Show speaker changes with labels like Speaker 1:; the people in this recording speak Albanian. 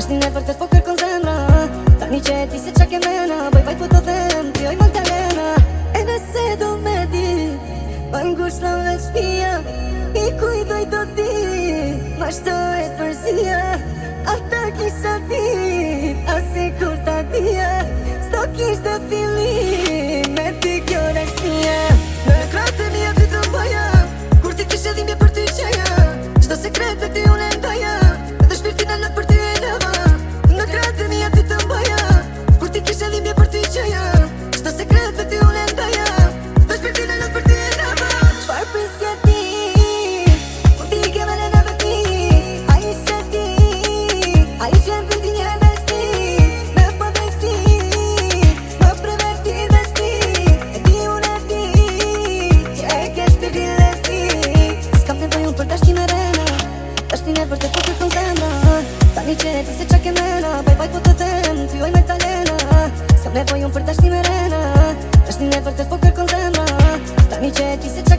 Speaker 1: është një vërtet po kërkon zemra. Tani që e ti se qa ke mena, bëj vaj po të them, ti oj Magdalena. E nëse do me di, pa ngush la veç pia, i kujdoj do ti, ma shtohet përzia. Ata kisha ti, asi kur ta dia, s'do kish të fillim, me ti kjo rështia. Në kratë e mija ty të mbaja, kur ti kishe dhimbje për ty qeja, qdo sekret për ty unë e ndaja, edhe shpirtin e lot për ty e leva. Në kratë e mija ty të mbaja, kur ti kishe dhimbje për ty qeja, qdo sekret për ty unë e ndaja, edhe shpirtin e lot për ty e leva. Qfar prisje ti, kur ti ke me lena me ti, a i se ti, a i që në ti një vesti, me pëdhesti, më preverti vesti, e ti unë e ti, që e ke shpirtin lesti. S'kam nevoj unë për dashti me rena, dashti në vërtet po kërkon zemra. Tani që e ti se qa ke mena, baj vaj po të them, ty oj Magdalena. S'kam nevoj unë për dashti me rena, dashti në vërtet po kërkon zemra. Tani që e ti se qa